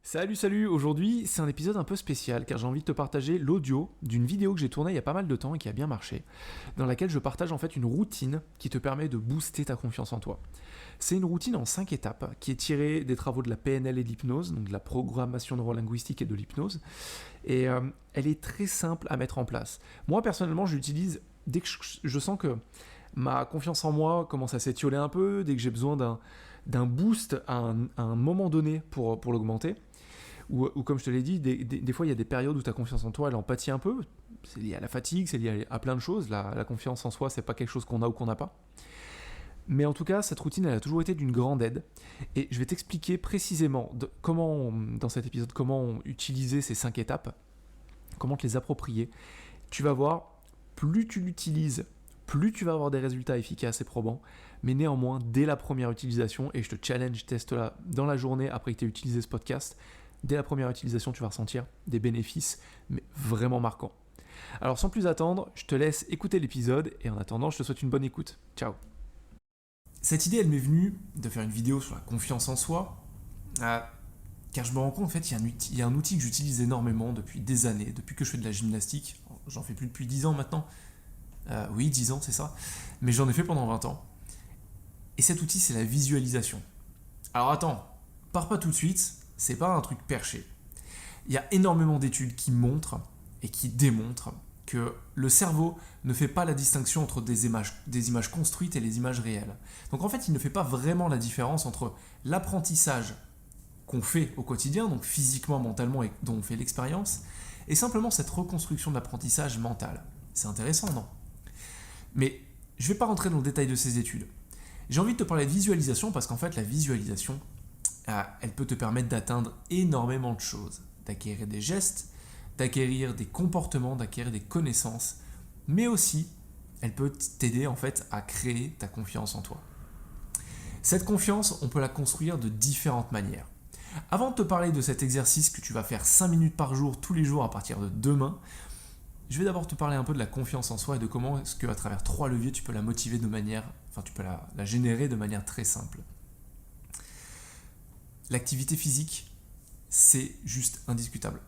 Salut, aujourd'hui c'est un épisode un peu spécial car j'ai envie de te partager l'audio d'une vidéo que j'ai tournée il y a pas mal de temps et qui a bien marché, dans laquelle je partage en fait une routine qui te permet de booster ta confiance en toi. C'est une routine en 5 étapes qui est tirée des travaux de la PNL et de l'hypnose, donc de la programmation neurolinguistique et de l'hypnose, et elle est très simple à mettre en place. Moi personnellement je l'utilise dès que je sens que ma confiance en moi commence à s'étioler un peu, dès que j'ai besoin d'un boost à un moment donné pour l'augmenter. Ou comme je te l'ai dit, des fois il y a des périodes où ta confiance en toi elle en pâtit un peu. C'est lié à la fatigue, c'est lié à plein de choses. La confiance en soi, c'est pas quelque chose qu'on a ou qu'on n'a pas. Mais en tout cas, cette routine, elle a toujours été d'une grande aide. Et je vais t'expliquer précisément dans cet épisode, comment utiliser ces 5 étapes, comment te les approprier. Tu vas voir, plus tu l'utilises, plus tu vas avoir des résultats efficaces et probants. Mais néanmoins, dès la première utilisation, et je te challenge, teste-la dans la journée après que tu aies utilisé ce podcast, dès la première utilisation, tu vas ressentir des bénéfices, mais vraiment marquants. Alors sans plus attendre, je te laisse écouter l'épisode et en attendant, je te souhaite une bonne écoute. Ciao. Cette idée, elle m'est venue de faire une vidéo sur la confiance en soi, car je me rends compte en fait, il y a un outil que j'utilise énormément depuis des années, depuis que je fais de la gymnastique. J'en fais plus depuis 10 ans maintenant. Oui, 10 ans, c'est ça. Mais j'en ai fait pendant 20 ans. Et cet outil, c'est la visualisation. Alors attends, pars pas tout de suite, c'est pas un truc perché. Il y a énormément d'études qui montrent et qui démontrent que le cerveau ne fait pas la distinction entre des images construites et les images réelles. Donc en fait, il ne fait pas vraiment la différence entre l'apprentissage qu'on fait au quotidien, donc physiquement, mentalement, et dont on fait l'expérience, et simplement cette reconstruction de l'apprentissage mental. C'est intéressant, non? Mais je ne vais pas rentrer dans le détail de ces études. J'ai envie de te parler de visualisation parce qu'en fait, la visualisation, elle peut te permettre d'atteindre énormément de choses, d'acquérir des gestes, d'acquérir des comportements, d'acquérir des connaissances, mais aussi, elle peut t'aider en fait à créer ta confiance en toi. Cette confiance, on peut la construire de différentes manières. Avant de te parler de cet exercice que tu vas faire 5 minutes par jour, tous les jours à partir de demain, je vais d'abord te parler un peu de la confiance en soi et de comment est-ce qu'à travers 3 leviers, tu peux la motiver de manière, tu peux la générer de manière très simple. L'activité physique, c'est juste indiscutable.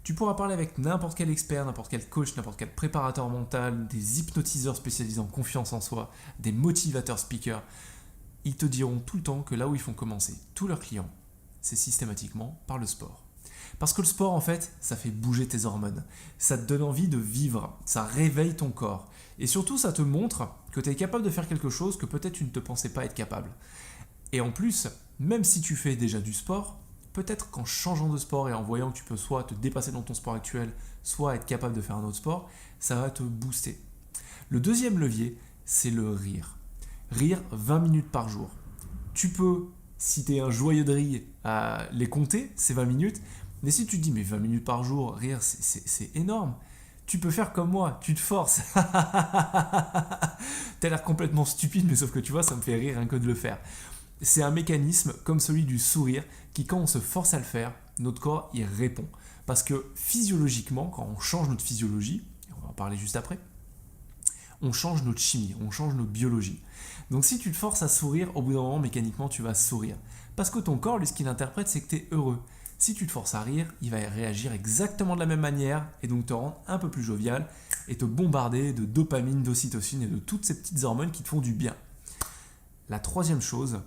Tu pourras parler avec n'importe quel expert, n'importe quel coach, n'importe quel préparateur mental, des hypnotiseurs spécialisés en confiance en soi, des motivateurs speakers. Ils te diront tout le temps que là où ils font commencer tous leurs clients, c'est systématiquement par le sport. Parce que le sport, en fait, ça fait bouger tes hormones. Ça te donne envie de vivre, ça réveille ton corps. Et surtout, ça te montre que tu es capable de faire quelque chose que peut-être tu ne te pensais pas être capable. Et en plus, même si tu fais déjà du sport, peut-être qu'en changeant de sport et en voyant que tu peux soit te dépasser dans ton sport actuel, soit être capable de faire un autre sport, ça va te booster. Le deuxième levier, c'est le rire. Rire 20 minutes par jour. Tu peux, si tu es un joyeux de rire, les compter, ces 20 minutes, mais si tu te dis, mais 20 minutes par jour, rire, c'est énorme. Tu peux faire comme moi, tu te forces. T'as l'air complètement stupide, mais sauf que tu vois, ça me fait rire rien que de le faire. C'est un mécanisme comme celui du sourire qui, quand on se force à le faire, notre corps y répond. Parce que physiologiquement, quand on change notre physiologie, et on va en parler juste après, on change notre chimie, on change notre biologie. Donc si tu te forces à sourire, au bout d'un moment, mécaniquement, tu vas sourire. Parce que ton corps, lui, ce qu'il interprète, c'est que tu es heureux. Si tu te forces à rire, il va réagir exactement de la même manière et donc te rendre un peu plus jovial et te bombarder de dopamine, d'ocytocine et de toutes ces petites hormones qui te font du bien. La troisième chose,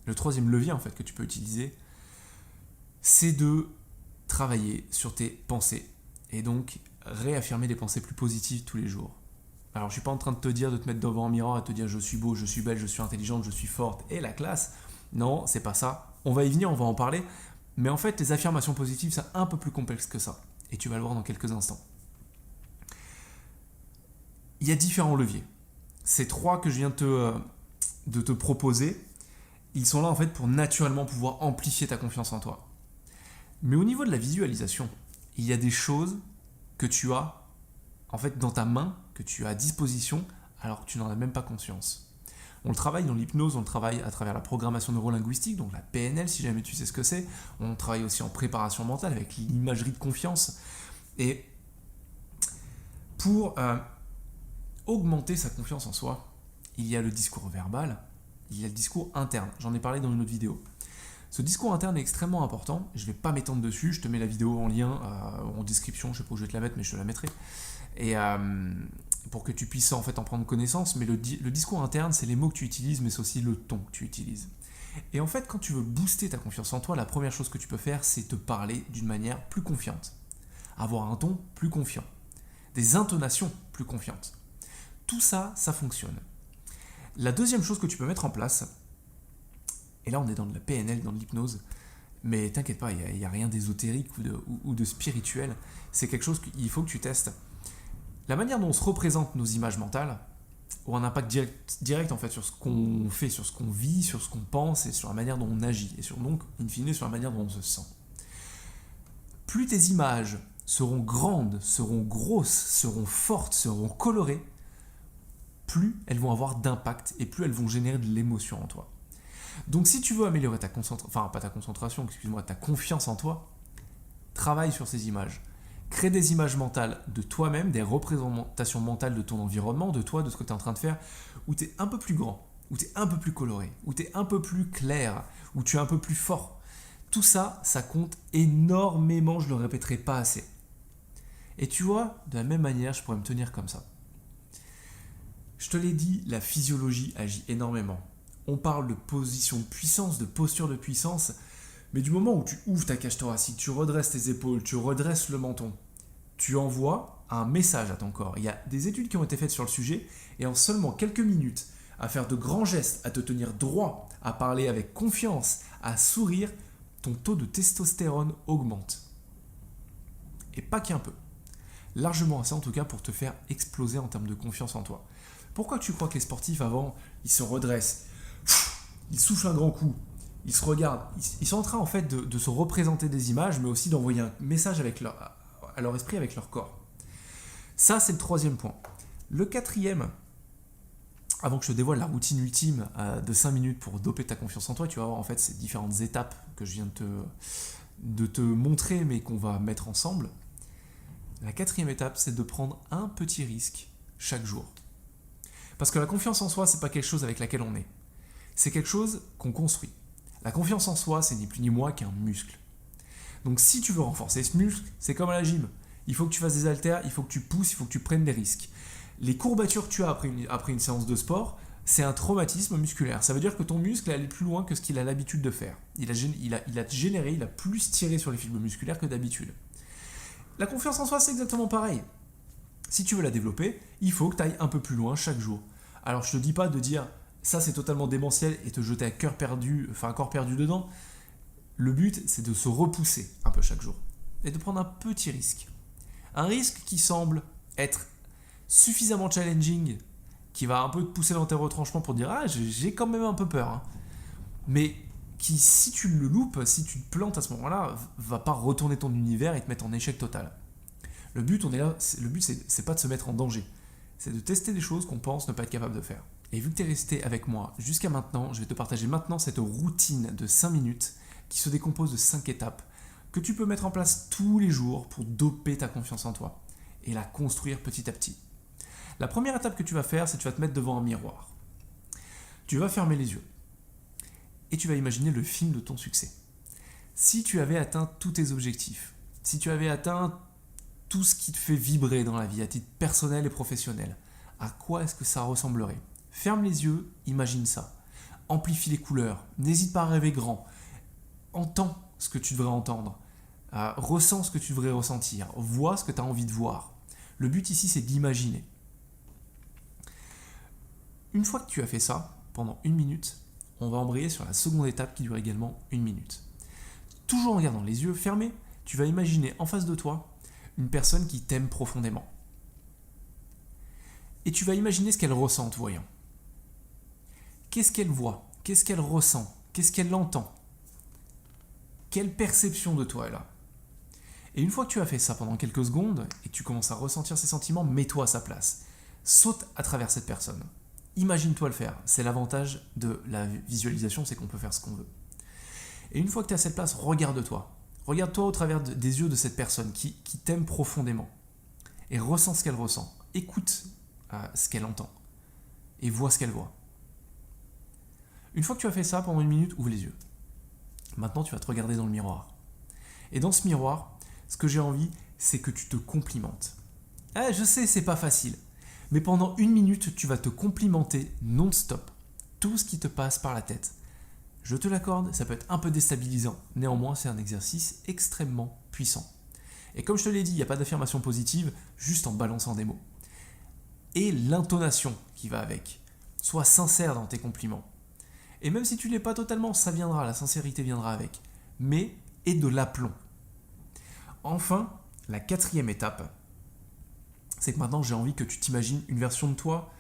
le troisième levier en fait que tu peux utiliser, c'est de travailler sur tes pensées et donc réaffirmer des pensées plus positives tous les jours. Alors je suis pas en train de te dire de te mettre devant un miroir et te dire je suis beau, je suis belle, je suis intelligente, je suis forte et la classe. Non, c'est pas ça. On va y venir, on va en parler. Mais en fait, les affirmations positives, c'est un peu plus complexe que ça. Et tu vas le voir dans quelques instants. Il y a différents leviers. Ces 3 que je viens de te proposer, ils sont là en fait pour naturellement pouvoir amplifier ta confiance en toi. Mais au niveau de la visualisation, il y a des choses que tu as en fait dans ta main, que tu as à disposition, alors que tu n'en as même pas conscience. On le travaille dans l'hypnose, on le travaille à travers la programmation neurolinguistique, donc la PNL si jamais tu sais ce que c'est. On travaille aussi en préparation mentale avec l'imagerie de confiance. Et pour augmenter sa confiance en soi, il y a le discours verbal, il y a le discours interne. J'en ai parlé dans une autre vidéo. Ce discours interne est extrêmement important. Je ne vais pas m'étendre dessus. Je te mets la vidéo en lien en description. Je ne sais pas où je vais te la mettre, mais je te la mettrai. Et pour que tu puisses en fait en prendre connaissance. Mais le discours interne, c'est les mots que tu utilises, mais c'est aussi le ton que tu utilises. Et en fait, quand tu veux booster ta confiance en toi, la première chose que tu peux faire, c'est te parler d'une manière plus confiante. Avoir un ton plus confiant. Des intonations plus confiantes. Tout ça, ça fonctionne. La deuxième chose que tu peux mettre en place, et là on est dans de la PNL, dans de l'hypnose, mais t'inquiète pas, il n'y a rien d'ésotérique ou de spirituel, c'est quelque chose qu'il faut que tu testes. La manière dont on se représente nos images mentales a un impact direct en fait sur ce qu'on fait, sur ce qu'on vit, sur ce qu'on pense et sur la manière dont on agit, et donc, in fine, sur la manière dont on se sent. Plus tes images seront grandes, seront grosses, seront fortes, seront colorées, plus elles vont avoir d'impact et plus elles vont générer de l'émotion en toi. Donc si tu veux améliorer ta confiance en toi, travaille sur ces images. Crée des images mentales de toi-même, des représentations mentales de ton environnement, de toi, de ce que tu es en train de faire, où tu es un peu plus grand, où tu es un peu plus coloré, où tu es un peu plus clair, où tu es un peu plus fort. Tout ça, ça compte énormément, je ne le répéterai pas assez. Et tu vois, de la même manière, je pourrais me tenir comme ça. Je te l'ai dit, la physiologie agit énormément. On parle de position de puissance, de posture de puissance, mais du moment où tu ouvres ta cage thoracique, tu redresses tes épaules, tu redresses le menton, tu envoies un message à ton corps. Il y a des études qui ont été faites sur le sujet, et en seulement quelques minutes, à faire de grands gestes, à te tenir droit, à parler avec confiance, à sourire, ton taux de testostérone augmente. Et pas qu'un peu. Largement assez en tout cas pour te faire exploser en termes de confiance en toi. Pourquoi tu crois que les sportifs avant, ils se redressent, ils soufflent un grand coup, ils se regardent, ils sont en train en fait de se représenter des images, mais aussi d'envoyer un message à leur esprit avec leur corps. Ça, c'est le troisième point. Le quatrième, avant que je te dévoile la routine ultime de 5 minutes pour doper ta confiance en toi, tu vas voir en fait ces différentes étapes que je viens de te montrer, mais qu'on va mettre ensemble. La quatrième étape, c'est de prendre un petit risque chaque jour. Parce que la confiance en soi, c'est pas quelque chose avec laquelle on est. C'est quelque chose qu'on construit. La confiance en soi, c'est ni plus ni moins qu'un muscle. Donc si tu veux renforcer ce muscle, c'est comme à la gym. Il faut que tu fasses des haltères, il faut que tu pousses, il faut que tu prennes des risques. Les courbatures que tu as après une séance de sport, c'est un traumatisme musculaire. Ça veut dire que ton muscle est allé plus loin que ce qu'il a l'habitude de faire. Il a plus tiré sur les fibres musculaires que d'habitude. La confiance en soi, c'est exactement pareil. Si tu veux la développer, il faut que tu ailles un peu plus loin chaque jour. Alors je te dis pas de dire ça c'est totalement démentiel et te jeter à corps perdu dedans. Le but c'est de se repousser un peu chaque jour et de prendre un petit risque. Un risque qui semble être suffisamment challenging, qui va un peu te pousser dans tes retranchements pour dire ah j'ai quand même un peu peur. Hein. Mais qui si tu le loupes, si tu te plantes à ce moment-là, va pas retourner ton univers et te mettre en échec total. Le but c'est pas de se mettre en danger, c'est de tester des choses qu'on pense ne pas être capable de faire. Et vu que tu es resté avec moi jusqu'à maintenant, je vais te partager maintenant cette routine de 5 minutes qui se décompose de 5 étapes que tu peux mettre en place tous les jours pour doper ta confiance en toi et la construire petit à petit. La première étape que tu vas faire, c'est que tu vas te mettre devant un miroir. Tu vas fermer les yeux et tu vas imaginer le film de ton succès. Si tu avais atteint tous tes objectifs, si tu avais atteint tout ce qui te fait vibrer dans la vie à titre personnel et professionnel, à quoi est-ce que ça ressemblerait ? Ferme les yeux, imagine ça. Amplifie les couleurs, n'hésite pas à rêver grand. Entends ce que tu devrais entendre. Ressens ce que tu devrais ressentir. Vois ce que tu as envie de voir. Le but ici, c'est d'imaginer. Une fois que tu as fait ça, pendant 1 minute, on va embrayer sur la seconde étape qui dure également 1 minute. Toujours en gardant les yeux fermés, tu vas imaginer en face de toi une personne qui t'aime profondément. Et tu vas imaginer ce qu'elle ressent en te voyant. Qu'est-ce qu'elle voit ? Qu'est-ce qu'elle ressent ? Qu'est-ce qu'elle entend ? Quelle perception de toi elle a ? Et une fois que tu as fait ça pendant quelques secondes et que tu commences à ressentir ces sentiments, mets-toi à sa place. Saute à travers cette personne. Imagine-toi le faire. C'est l'avantage de la visualisation, c'est qu'on peut faire ce qu'on veut. Et une fois que tu es à cette place, regarde-toi. Regarde-toi au travers des yeux de cette personne qui t'aime profondément. Et ressens ce qu'elle ressent. Écoute ce qu'elle entend. Et vois ce qu'elle voit. Une fois que tu as fait ça pendant 1 minute, ouvre les yeux. Maintenant, tu vas te regarder dans le miroir. Et dans ce miroir, ce que j'ai envie, c'est que tu te complimentes. Je sais, c'est pas facile. Mais pendant 1 minute, tu vas te complimenter non-stop. Tout ce qui te passe par la tête. Je te l'accorde, ça peut être un peu déstabilisant. Néanmoins, c'est un exercice extrêmement puissant. Et comme je te l'ai dit, il n'y a pas d'affirmation positive, juste en balançant des mots. Et l'intonation qui va avec. Sois sincère dans tes compliments. Et même si tu ne l'es pas totalement, ça viendra, la sincérité viendra avec. Mais aie de l'aplomb. Enfin, la 4e étape, c'est que maintenant j'ai envie que tu t'imagines une version de toi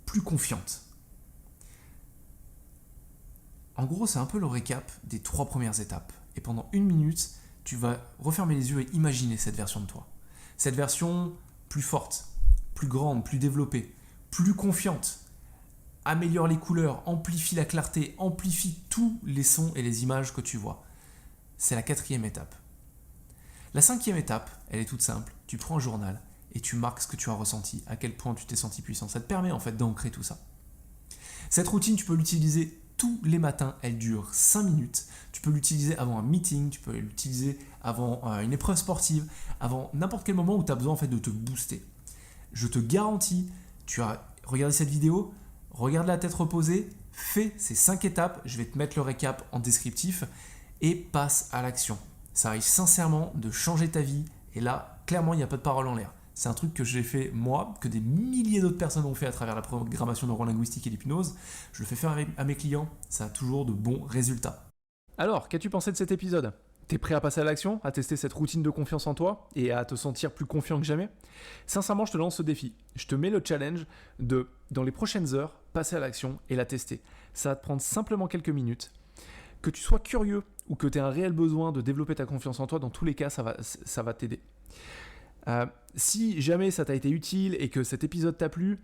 plus confiante. En gros, c'est un peu le récap des 3 premières étapes. Et pendant 1 minute, tu vas refermer les yeux et imaginer cette version de toi. Cette version plus forte, plus grande, plus développée, plus confiante. Améliore les couleurs, amplifie la clarté, amplifie tous les sons et les images que tu vois. C'est la 4e étape. La 5e étape, elle est toute simple. Tu prends un journal et tu marques ce que tu as ressenti, à quel point tu t'es senti puissant. Ça te permet en fait d'ancrer tout ça. Cette routine, tu peux l'utiliser tous les matins, elle dure 5 minutes. Tu peux l'utiliser avant un meeting, tu peux l'utiliser avant une épreuve sportive, avant n'importe quel moment où tu as besoin en fait de te booster. Je te garantis, tu as regardé cette vidéo, regarde la tête reposée, fais ces 5 étapes, je vais te mettre le récap en descriptif et passe à l'action. Ça arrive sincèrement de changer ta vie et là, clairement, il n'y a pas de parole en l'air. C'est un truc que j'ai fait moi, que des milliers d'autres personnes ont fait à travers la programmation neurolinguistique et l'hypnose. Je le fais faire à mes clients, ça a toujours de bons résultats. Alors, qu'as-tu pensé de cet épisode ? T'es prêt à passer à l'action, à tester cette routine de confiance en toi et à te sentir plus confiant que jamais ? Sincèrement, je te lance ce défi. Je te mets le challenge de, dans les prochaines heures, passer à l'action et la tester. Ça va te prendre simplement quelques minutes. Que tu sois curieux ou que tu aies un réel besoin de développer ta confiance en toi, dans tous les cas, ça va t'aider. Si jamais ça t'a été utile et que cet épisode t'a plu,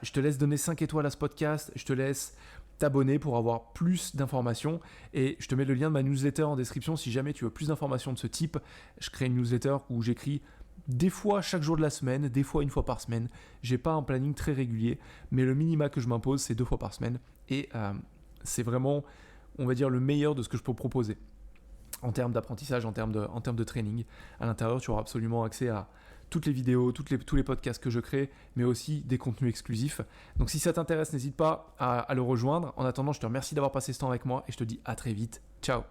je te laisse donner 5 étoiles à ce podcast, je te laisse t'abonner pour avoir plus d'informations et je te mets le lien de ma newsletter en description si jamais tu veux plus d'informations de ce type. Je crée une newsletter où j'écris des fois chaque jour de la semaine, des fois 1 fois par semaine. J'ai pas un planning très régulier, mais le minima que je m'impose, c'est 2 fois par semaine et c'est vraiment, on va dire, le meilleur de ce que je peux proposer. En termes d'apprentissage, en termes de training. À l'intérieur, tu auras absolument accès à toutes les vidéos, tous les podcasts que je crée, mais aussi des contenus exclusifs. Donc si ça t'intéresse, n'hésite pas à le rejoindre. En attendant, je te remercie d'avoir passé ce temps avec moi et je te dis à très vite. Ciao.